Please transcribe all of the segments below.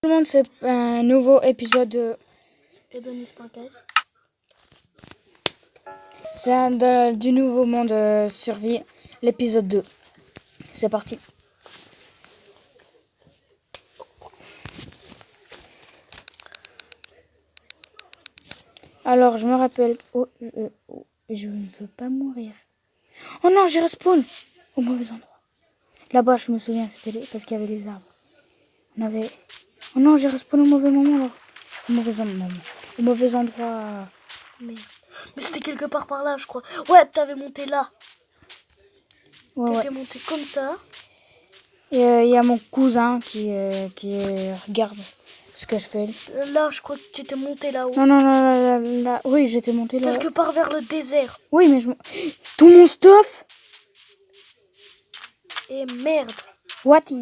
Tout le monde, c'est un nouveau épisode de Edonis.ks. C'est du nouveau monde survie, l'épisode 2. C'est parti. Alors, je me rappelle... je ne veux pas mourir. Oh non, j'ai respawn au mauvais endroit. Là-bas, je me souviens, c'était parce qu'il y avait les arbres. Oh non, j'ai respawn au mauvais moment, alors. Au mauvais endroit. Mais c'était quelque part par là, je crois. Ouais, t'avais monté là. T'étais monté comme ça. Et il y a mon cousin qui regarde ce que je fais. Là, je crois que tu étais monté là-haut. Non, là. Oui, j'étais monté là. Quelque part vers le désert. Oui, mais tout mon stuff. Et merde. What? Ta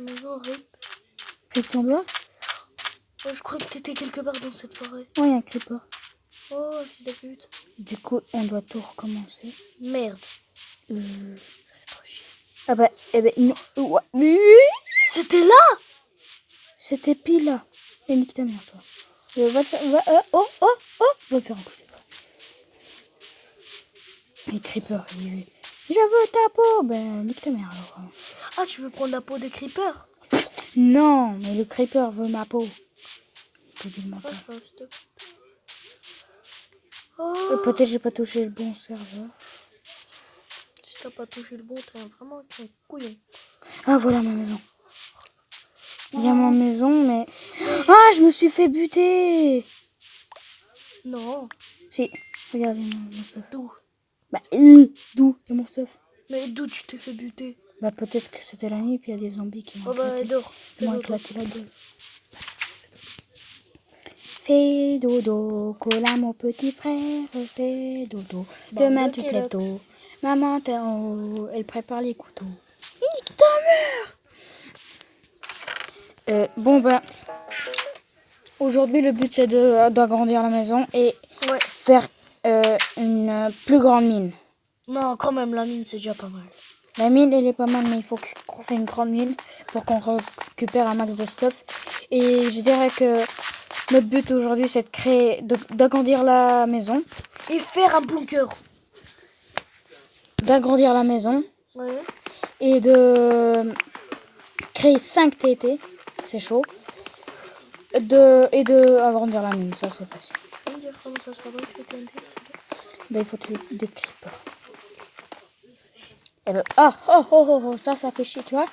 maison, rip. Rip ton doigt? Oh, je crois que t'étais quelque part dans cette forêt. Oui, un creeper. Oh, fils de pute. Du coup, on doit tout recommencer. Merde. Ah bah, non. C'était là. C'était pile là. Et nique ta mère, toi. Va te faire... Va te faire enculer. Les creepers, je veux ta peau. Ben, nique ta mère alors. Ah, tu veux prendre la peau des creepers? Non, mais le creeper veut ma peau. Peut-être j'ai pas touché le bon serveur. Si t'as pas touché le bon, t'es vraiment un couillon. Ah, voilà ma maison. Il y a ma maison, mais... Ah, je me suis fait buter. Non. Si, regardez mon stuff. D'où? Bah, d'où? Il y a mon stuff. Mais d'où tu t'es fait buter? Bah, peut-être que c'était la nuit, puis il y a des zombies qui m'ont éclaté. Dors. Ils m'ont éclaté la gueule. Fais dodo, cola mon petit frère, fais dodo. Demain tu te lèves tôt. Maman t'es en haut, elle prépare les couteaux. Nique ta mère! Bon ben, aujourd'hui le but c'est d'agrandir la maison et faire une plus grande mine. Non, quand même la mine c'est déjà pas mal. La mine elle est pas mal, mais il faut qu'on fasse une grande mine pour qu'on récupère un max de stuff. Et je dirais que notre but aujourd'hui, c'est d'agrandir la maison. Et faire un bunker. D'agrandir la maison. Ouais. Et de créer 5 TT. C'est chaud. Et de agrandir la mine. Ça, c'est facile. Tu peux me dire comment ça se fabrique le TNT? Ben, il faut tuer des creepers. Et ben, oh, ça fait chier, tu vois.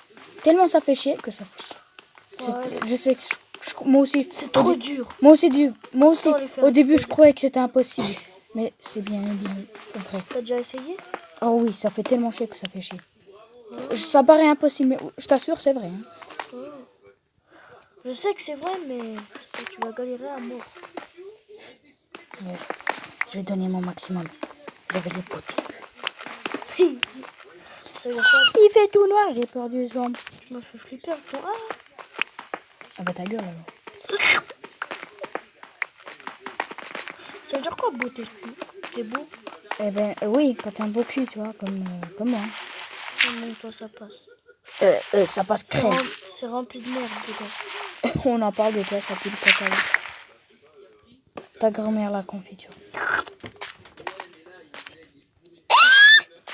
Tellement ça fait chier que ça fait chier. Ouais. Je sais que moi aussi. C'est trop dur. Moi aussi, au début, je croyais que c'était impossible. Mais c'est bien vrai. T'as déjà essayé? Oh oui, ça fait tellement chier que ça fait chier. Ça paraît impossible, mais je t'assure, c'est vrai. Hein. Je sais que c'est vrai, mais tu vas galérer à mort. Ouais. Je vais donner mon maximum. J'avais les potes. Il fait tout noir, j'ai peur du zombie. Tu m'as fait flipper, toi. Ah bah ta gueule alors. Ça veut dire quoi beau tes cul? T'es beau? Eh ben oui, quand t'es un beau cul, tu vois, comme moi. Non, toi ça passe. Ça passe crème. C'est rempli de merde dedans. On en parle de toi, ça pue le caca. Ta grand-mère la confiture.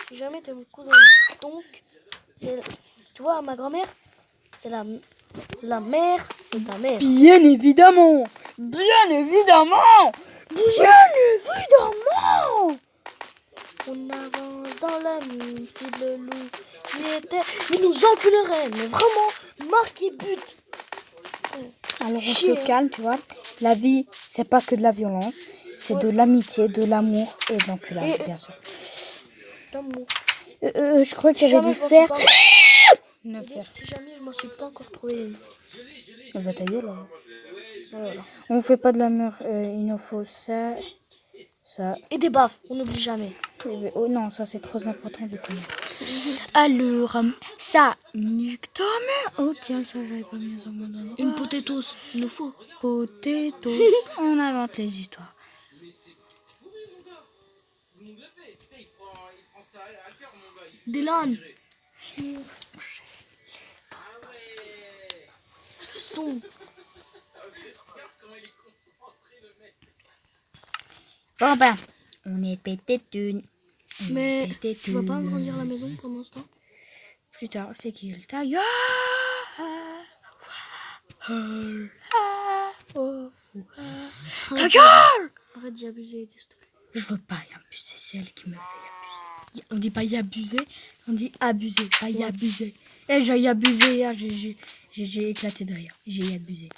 Si jamais t'es mon cousin, donc tu vois ma grand-mère, c'est la mère de ta mère. Bien évidemment. On avance dans la mine, si le loup y était, il nous enculerait, mais vraiment, marqué but. Alors on se calme, tu vois. La vie, c'est pas que de la violence, c'est de l'amitié, de l'amour et de l'enculage, bien sûr. L'amour. Je crois que j'avais dû faire... Si jamais je m'en suis pas encore trouvé. Bah ta gueule, alors. Voilà. On fait pas de la merde, il nous faut ça. Et des baffes, on n'oublie jamais. Oh non, ça c'est trop important du coup. Alors, ça, nique ta mère. Oh tiens, ça j'avais pas mis dans mon endroit. Une potatoes, il nous faut. Potatoes, on invente les histoires. Dylan. son. Bon ben, on est pété d'une. Mais tu vas pas agrandir la maison pendant ce temps? Plus tard, c'est qui le tag? Ta gueule! Arrête d'y abuser, s'il te plaît. Je veux pas y abuser, c'est elle qui me fait abuser. On dit pas y abuser, on dit abuser, pas y abuser. Eh, j'ai y abusé hier, j'ai éclaté de rire. J'ai y abusé.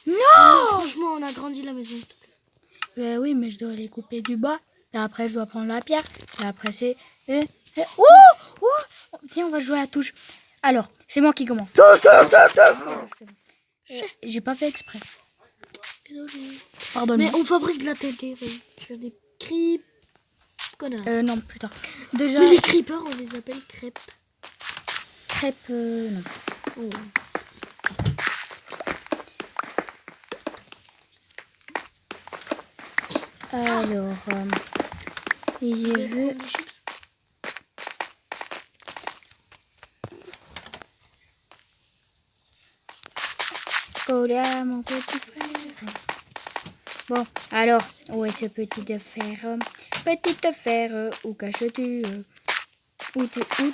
Non, franchement, on a grandi la maison, s'il te plaît. Oui, mais je dois les couper du bas. Et après, je dois prendre la pierre. Et après, c'est... Tiens, on va jouer à la touche. Alors, c'est moi qui commence. Touche. J'ai pas fait exprès. Désolé. Pardonne. Mais on fabrique de la TNT, je des creeps. Connard. Non, plus tard. Déjà... Mais les creepers, on les appelle crêpes. Crêpes, non. Oh. Alors, j'ai vu... Cola, mon petit frère. Bon, alors, où est ce petit fer? Petite fer, où caches-tu? Où te caches-tu?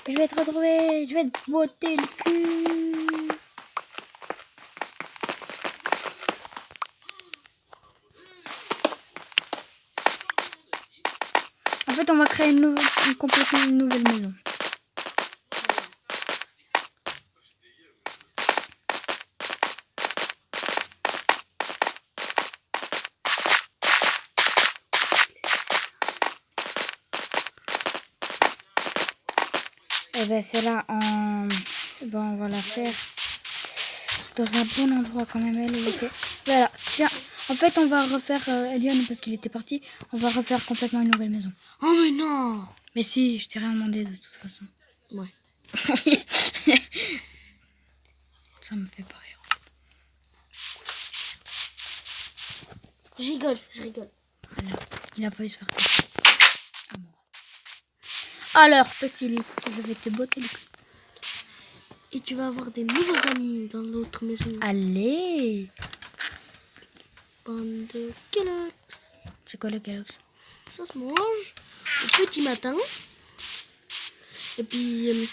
Je vais te retrouver, je vais te botter le cul. En fait, on va créer une complètement nouvelle maison. Et ben c'est là, on va la faire dans un bon endroit quand même. Elle était... Voilà, tiens. En fait, on va refaire Elion parce qu'il était parti. On va refaire complètement une nouvelle maison. Oh mais non! Mais si, je t'ai rien demandé de toute façon. Ouais. Ça me fait pas rire. Je rigole. Voilà, il a failli se faire toucher. Amour. Alors, petit lit, je vais te botter le cul. Et tu vas avoir des nouveaux amis dans l'autre maison. Allez! Bande de Kellogg's. C'est quoi le Kellogg's? Ça se mange au petit matin. Et puis,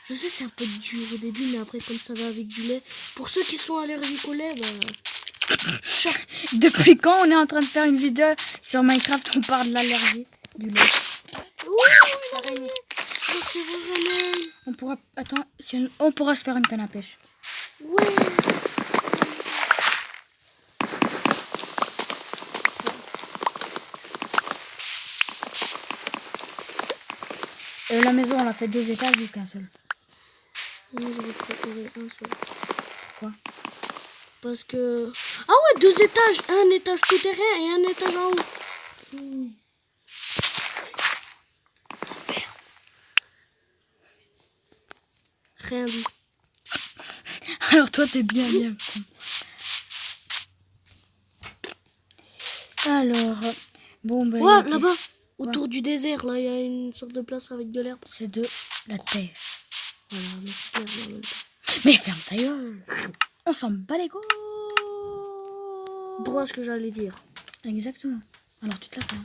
je sais c'est un peu dur au début, mais après comme ça va avec du lait. Pour ceux qui sont allergiques au lait, Depuis quand on est en train de faire une vidéo sur Minecraft, on parle de l'allergie du lait? Oui, c'est vraiment... On pourra... Attends, on pourra se faire une canne à pêche. Ouais. La maison, on l'a fait 2 étages ou qu'un seul? Moi, j'aurais préféré un seul. Pourquoi? Parce que... Ah ouais, 2 étages. Un étage souterrain et un étage en haut. Rien dit. Alors toi, t'es bien. Alors, bon, ben... Ouais, là-bas, autour du désert, là, il y a une sorte de place avec de l'herbe. C'est de la terre. Voilà, mais c'est clair en même temps. Mais ferme ta gueule. On s'en bat les couilles. Droit à ce que j'allais dire. Exactement. Alors tu te la fais.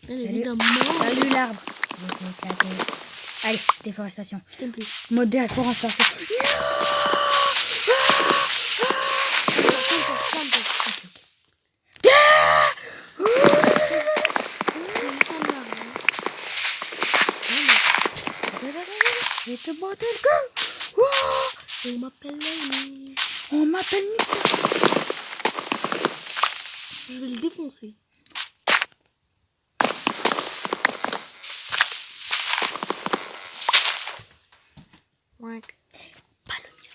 Évidemment. Salut l'arbre. Allez, déforestation. Je t'aime plus. Mode déforestation. Je vais te botter le cul. On m'appelle Amy. On m'appelle Nick. Je vais le défoncer. Wank. Pas le mien.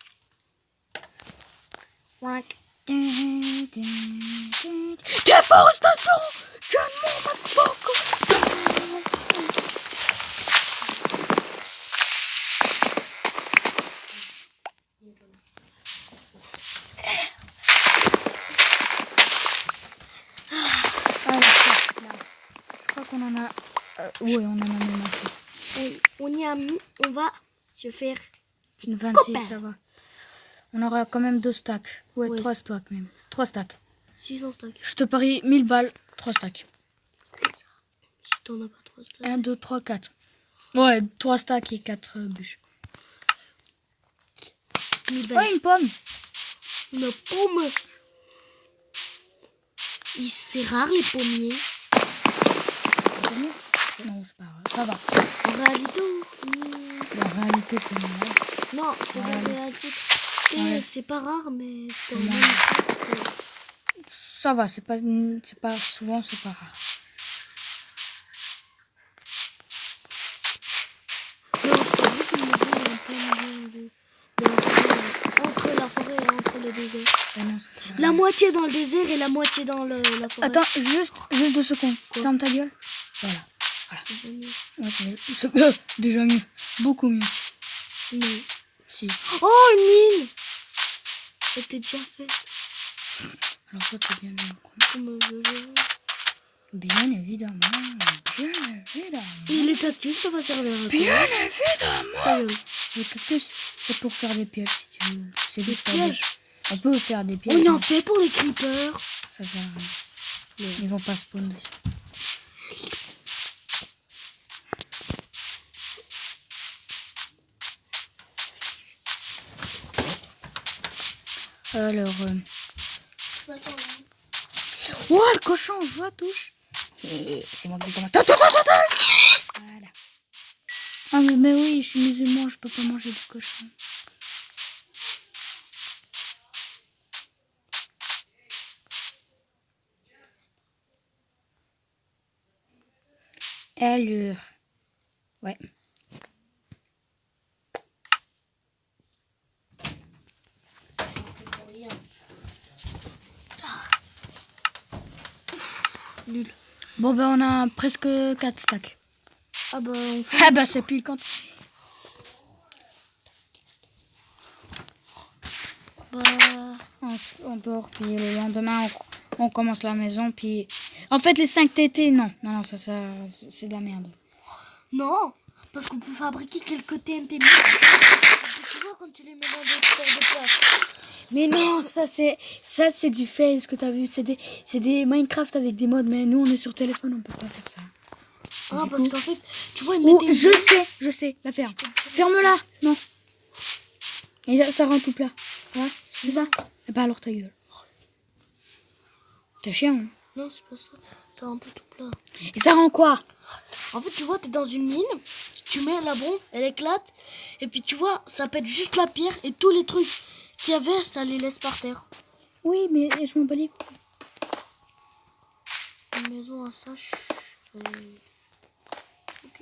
Wank. Déforestation. Calme-moi, motherfucker. qu'on en a... oui, on en a même assez. On y a mis, on va se faire... Une 26, copain. ça va. On aura quand même 2 stacks. Ouais, Ouais. 3 stacks même. 3 stacks. 600 stacks. Je te parie 1000 balles, 3 stacks. Si t'en as pas 3 stacks. 1, 2, 3, 4. Ouais, 3 stacks et 4 bûches. 1000 balles. Ouais, une pomme. Une pomme. C'est rare les pommiers. Non, c'est pas grave. Ça va. En réalité, La réalité, comme moi. non, je te dis en Ouais. réalité. Ouais. C'est pas rare, mais dans le Ouais. Minecraft, Ça va, c'est pas souvent, c'est pas rare. non, je fabrique une maison en plein milieu de la forêt, entre la forêt et entre le désert. Ah non, ça, c'est La rare. moitié dans le désert et la moitié dans la forêt. Attends, juste 2 secondes. Quoi? Ferme ta gueule. Voilà. C'est génial. Ouais, c'est déjà mieux. Beaucoup mieux. Non. Si. Oh, une mine! Elle était déjà faite. Alors ça, c'est bien mieux. Comme Bien évidemment. Bien évidemment. Et les cactus, ça va servir à quoi? Bien évidemment. Ta gueule. Le cactus, c'est pour faire des pièges si tu veux. C'est Des juste pour des- pièges? On peut faire des pièges. On en mais fait pour les creepers. ça sert à rien. Ils vont pas spawn dessus. Alors, oh, le cochon, je la touche. Et c'est moi qui commence. Voilà. Ah, mais oui, je suis musulman, je peux pas manger du cochon. Alors, ouais. Nul. Bon, ben, on a presque 4 stacks. Ah bah on fait. Ah, bah, c'est pile quand. Bah. On dort, puis le lendemain, on commence la maison, puis... En fait, les 5 TT, non. Non, ça c'est de la merde. Non, parce qu'on peut fabriquer quelques TNT. Tu vois quand tu les mets dans des sortes de place. Mais non, ça c'est du face, ce que t'as vu. C'est des Minecraft avec des mods, mais nous, on est sur téléphone, on peut pas faire ça. Ah Du parce coup- qu'en fait, tu vois ils Oh, mettaient. je sais, la ferme. Ferme-la, non. Et ça rend tout plat. Voilà, c'est ça. Et bah alors ta gueule. T'es chiant, hein. Non c'est pas ça. Ça rend un peu tout plat. Et ça rend quoi? En fait tu vois t'es dans une mine, tu mets la bombe, elle éclate, et puis tu vois ça pète juste la pierre et tous les trucs qu'il y avait ça les laisse par terre. Oui, mais je m'en bats les couilles. Une maison à ça. Ok.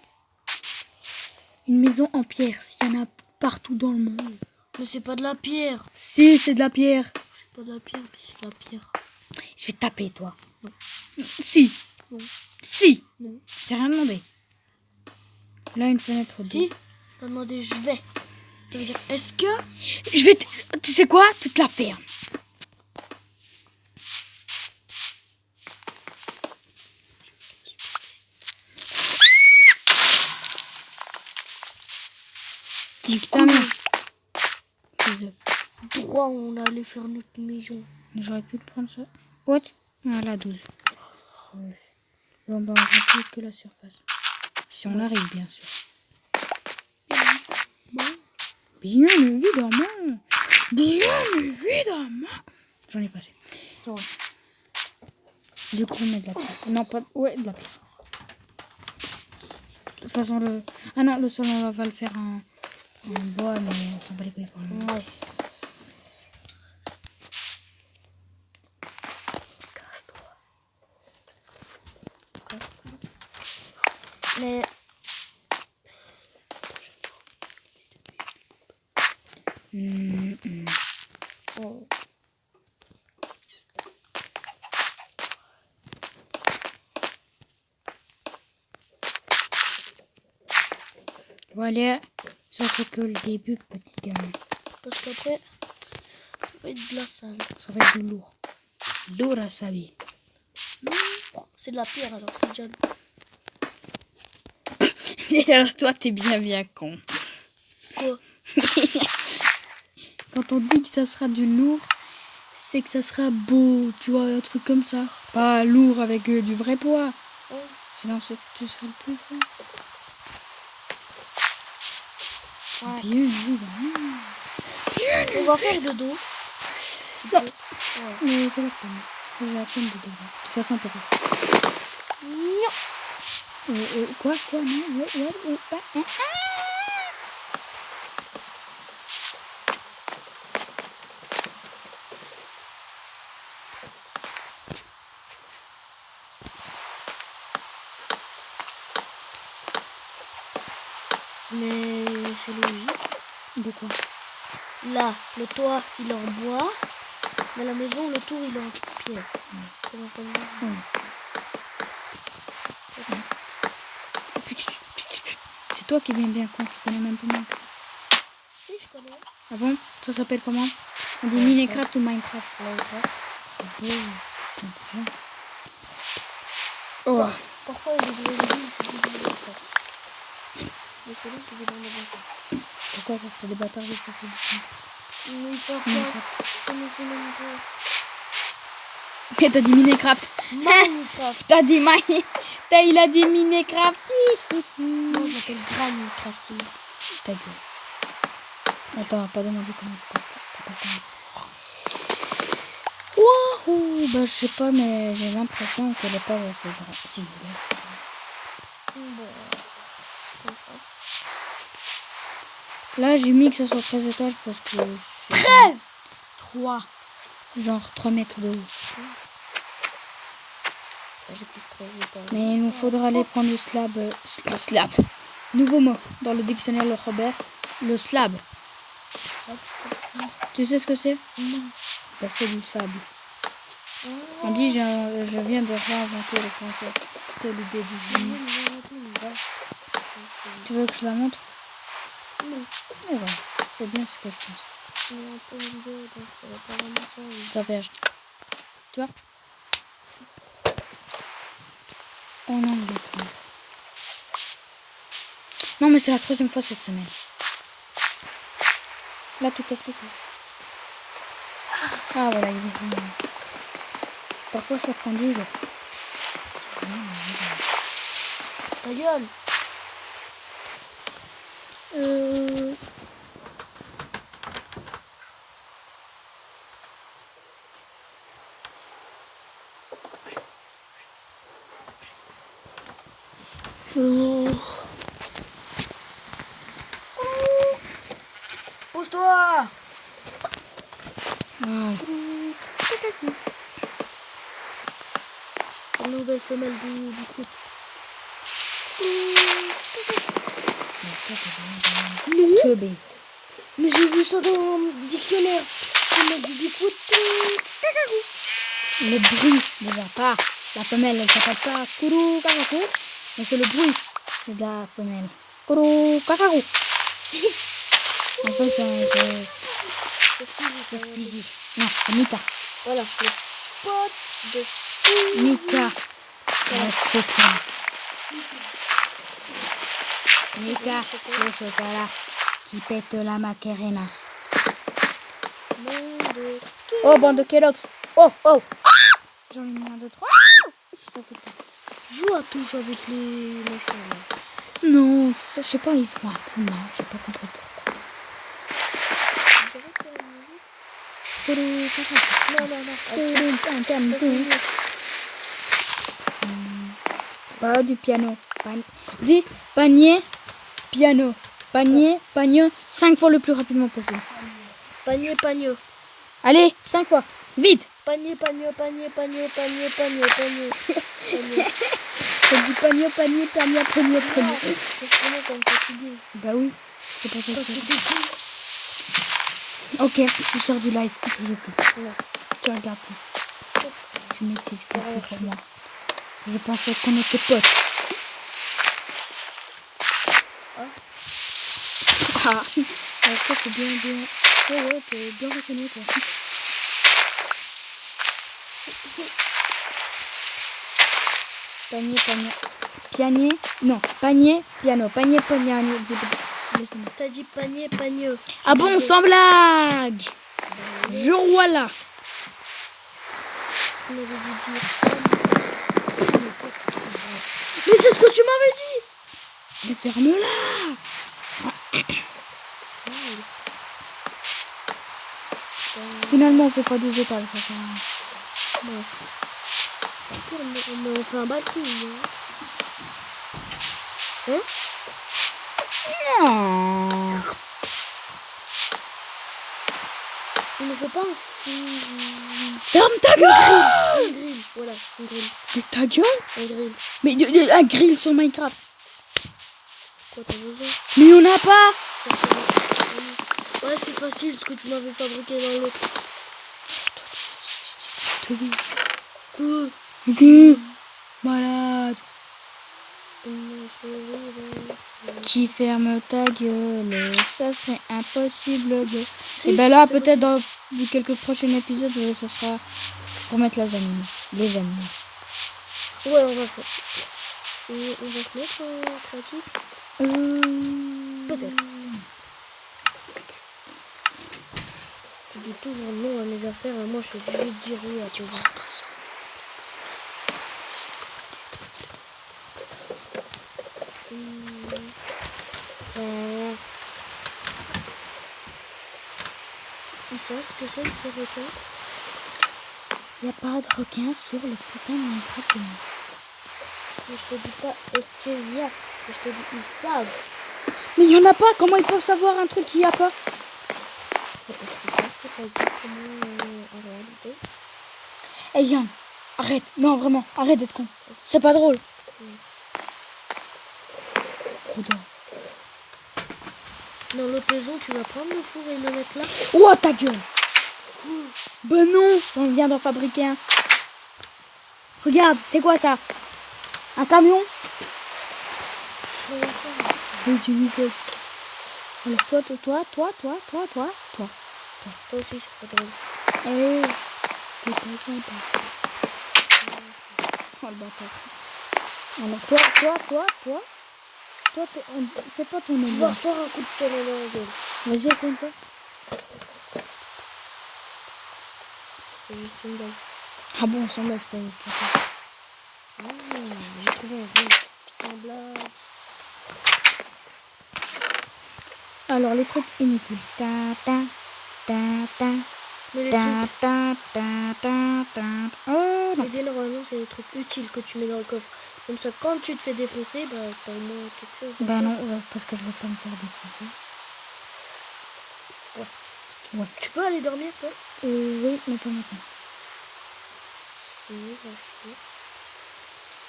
Une maison en pierre, s'il y en a partout dans le monde. Mais c'est pas de la pierre. Si, c'est de la pierre. C'est pas de la pierre, mais c'est de la pierre. Je vais te taper, toi. Non. Si. Non. Si. Non. Je t'ai rien demandé. Là, une fenêtre. Si, t'as demandé je vais. Ça veut dire est-ce que. Je vais... Tu sais quoi? Tu te la fermes. Nique ta mère. Droit, on allait faire notre maison. J'aurais pu te prendre ça. What? Voilà, 12. Ouais. Bon, ben, on remplit que la surface. Si on arrive, bien sûr. Bon. Bien évidemment. Bien évidemment. J'en ai passé. Ouais. Du coup, on met de la pierre. Non, pas... Ouais, de la pierre. De toute façon, le... Ah non, le sol, on va le faire en bois, mais on s'en bat les couilles pour le moment. Ouais. Mais. Oh. Voilà. Ça, c'est que le début, petit gamin. Parce qu'après, ça va être de la salle. Ça va être du lourd. Lourd à sa vie. C'est de la pierre alors, c'est déjà lourd. Alors toi, t'es bien con. Quoi? Quand on dit que ça sera du lourd, c'est que ça sera beau, tu vois, un truc comme ça. Pas lourd avec du vrai poids. Ouais. Sinon, tu serais le plus fort. Ouais. Bien joué, On va faire de dos. Non. Ouais. Mais c'est la flemme. J'ai la flemme de devoir. De toute façon, on peut pas. Non. Quoi, non, Mais c'est logique. De quoi? Là, le toit, il est en bois. Mais la maison, le tour, il est en pierre. Comment on dit? C'est toi qui es bien con, tu connais même pas Minecraft. Oui, je connais. Ah bon? Ça s'appelle comment? On dit Minecraft ou Minecraft? Minecraft. Oh, Parfois, il y a des gros légumes qui disent Minecraft. Mais c'est lui qui dit Minecraft. pourquoi ça serait des bâtards de faire ça? Mais ils savent pas. Comment c'est Minecraft? Mais t'as dit Minecraft. Minecraft. T'as dit Minecraft. Il a dit Minecraft. Moi, je l'appelle Grand Minecraft. Ta gueule. Attends, pas demandé comment tu parles. Wouhou, bah je sais pas, mais j'ai l'impression que les pages assez grandes. Si, Bon, bonne chance. là, j'ai mis que ça soit 13 étages parce que... 13! 3. Genre 3 mètres de haut. J'ai plus de 13 étages. Mais il nous faudra aller prendre le slab. Slab. Nouveau mot dans le dictionnaire Le Robert. Le slab. Tu sais ce que c'est? Non. Bah, c'est du sable. On dit je viens de réinventer le français. Quelle idée du génie. Tu veux que je la montre? Non. Et voilà. C'est bien ce que je pense. Non, pas une vidéo, donc ça va pas vraiment ça. Ça fait... Tu vois? Oh non, il est pris. Non, mais c'est la 3e fois cette semaine. Là, tu casses le cou. Ah, voilà, il est venu. Parfois, ça prend 10 jours. Ta gueule. Pose-toi. Ah, La nouvelle femelle du couple. Non. teubé. Mais j'ai vu ça dans le dictionnaire. Femelle du Bigfoot. Le bruit, déjà pas. La femelle, elle s'appelle pas Kourou Kakakou, mais c'est le bruit de la femelle. Kourou Kakakou. En fait, c'est Squeezie. Non, c'est Mika. Voilà, le pote de Mika. Voilà. Le chocolat. C'est Mika, quoi, le chocolat le chocolat qui pète la macarena. de... Oh, bande de Kellogg's. Oh, oh. Ah, j'en ai mis un, deux, trois. Ça fait pas. Joue à touche avec les machins là. Non, ça, je sais pas, ils sont un peu mal. J'ai pas compris pourquoi. On dirait qu'il y a une musique. Kourou Kakakou. Non, non, non. Ça, c'est mieux. Pas du piano. Dis panier, piano. Panier, panier, 5 fois le plus rapidement possible. Panier, panier. Allez, 5 fois. Vite. Panier, panier, panier, panier, panier, panier, panier. Panier. T'as dit panier, panier, panier, panier, Non, panier. parce que moi, ça me fatigue. Bah oui, c'est pour ça que Parce que t'es cool. Ok, tu sors du live. Je joue plus. Non. Tu regardes plus. Tu n'existes plus Ouais, pour je- moi. Je pensais qu'on était potes. Ah. Ah. Alors toi, t'es bien. Ouais, t'es bien renseigné, toi. Panier, panier. panier. Non, panier, piano. Panier, piano. Laisse tomber. T'as dit panier, pagneux. Ah bon, sans blague. Je voilà. On avait dit dur. Mais c'est ce que tu m'avais dit. Mais ferme-la. Finalement, on fait pas 2 étages. Ça sert à rien. Ouais. Mais on fait un balcon. Hein? Non. On ne fait pas un fou. Ferme ta gueule. Un grill. Voilà, un grill. Mais ta gueule. Un grill. Mais un grill sur Minecraft. Quoi, t'as besoin? Mais on n'a pas. Ouais, c'est facile ce que tu m'avais fabriqué dans l'autre. Toby. Quoi? Ok. Malade. Qui ferme ta gueule, ça serait impossible de... Si, Et ben là, c'est peut-être dans quelques prochains épisodes, ça sera pour mettre les animaux. Les animaux. Ouais, on va faire. Et on va se mettre en créatif. Peut-être. Tu dis toujours non à mes affaires, et moi je suis juste dire oui à tes affaires. Ils savent ce que c'est que les requins? Il n'y a pas de requin sur le putain de Minecraft. Mais je te dis pas est-ce qu'il y a. Mais je te dis ils savent. Mais il n'y en a pas. Comment ils peuvent savoir un truc qu'il n'y a pas? Parce qu'ils savent que ça existe en réalité. Eh Yann, arrête. Non, vraiment, arrête d'être con. C'est pas drôle. Trop drôle. Dans l'autre maison, tu vas prendre le four et le mettre là. Oh ta gueule. Ben non, on vient d'en fabriquer un. Regarde, c'est quoi ça? Un camion? Oui, tu lui peux. Alors toi. Toi aussi, c'est pas drôle. Eh, t'es pas sympa. Oh le bâtard. Alors toi, fais pas ton Je nom. vais recevoir un coup de pied dans la gueule. Vas-y, essaye une fois. C'était juste une blague. Ah bon, sans blague, je t'ai dit. J'ai trouvé un rouge. Sans blague. Alors, les trucs inutiles. Ta. Mais les Ta, trucs. ta. Oh non. L'idée, normalement, c'est les trucs utiles que tu mets dans le coffre. Comme ça, quand tu te fais défoncer, bah, t'as au moins quelque chose. Dans Bah le non, coffre. parce que je vais pas me faire défoncer. Ouais. Tu peux aller dormir, toi? Oui, mais pas maintenant.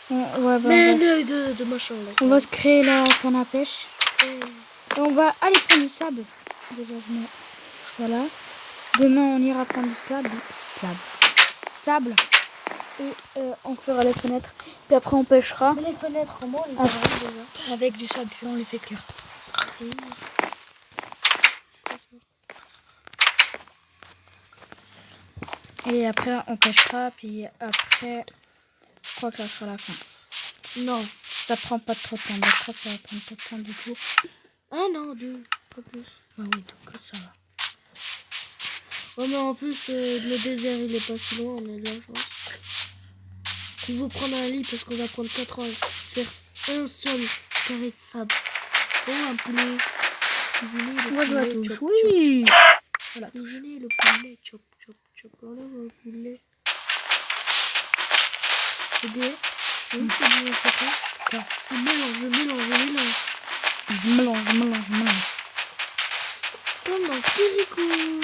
Ouais, bah, Mais de machin, là. on va se créer la canne à pêche. Et Et on va aller prendre du sable. Déjà, je mets ça là. Demain, on ira prendre du sable. Et on fera les fenêtres. Puis après, on pêchera. Mais les fenêtres, comment on les Ah. arrange déjà? Avec du sable, puis on les fait cuire. Et après, on pêchera. Puis après, je crois que ça sera la fin. Non. Ça prend pas trop de temps. Mais je crois que ça va prendre pas de temps du tout. Ah non, 2, pas plus. Bah oui, donc ça va. Ouais, mais en plus, le désert, il est pas si loin, on a de la chance. Il faut prendre un lit parce qu'on va prendre 4 heures. Faire un seul carré de sable. Oh, un poulet. Cuisiner le Moi, je la poulet, touche. chop, Oui. chop. Voilà. Cuisiner le poulet, chop, chop, chop. Enlève le poulet. Regardez, c'est où que c'est bien fait? Quoi? Je mélange. Je mélange. Comme dans Kirikou.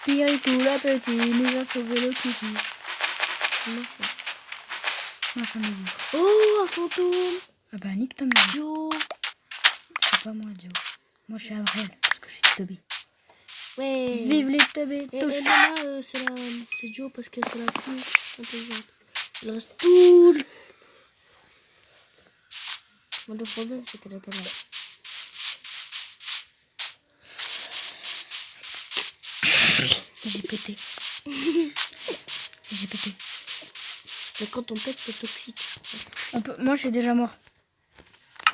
Kirikou, la petite, nous a sauvé le kiki. Machin de vie. Oh, un fantôme. Ah bah, nique ta mère. Joe. C'est pas moi, Joe. Moi, je suis Avril, parce que je suis Toby. Ouais. Vive les Toby, Et touche. Elena, c'est Joe parce que c'est la plus intelligente. Elle reste tout le... Bon, le problème, c'est qu'elle est pas là. J'ai pété. J'ai pété. Mais quand on pète, c'est toxique. Moi, je suis déjà mort.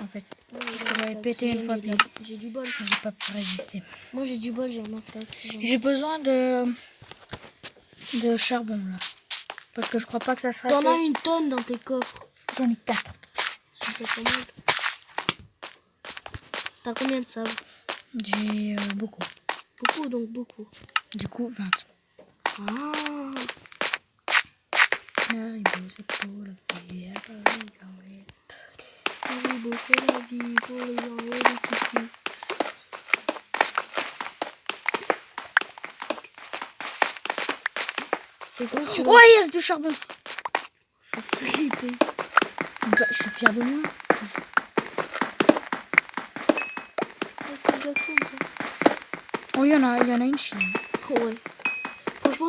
En fait, Ouais, j'avais pété une fois, puis j'ai du bol. j'ai pas pu résister. Moi j'ai du bol, j'ai un masque à oxygène. J'ai besoin de charbon là. Parce que je crois pas que ça sera. T'en as une tonne dans tes coffres. J'en ai 4. Ça fait pas mal. T'as combien de sable? J'ai beaucoup. Beaucoup, donc beaucoup. Du coup, 20. Ah, Haribo, c'est pour la vie. Haribo, c'est la vie pour les gens et les kikis. C'est quoi tu Oh yes, du charbon. vas flipper? Bah, je suis fière de moi. Michael Jackson, ça. Oh, il y en a une chine. Ouais. Franchement,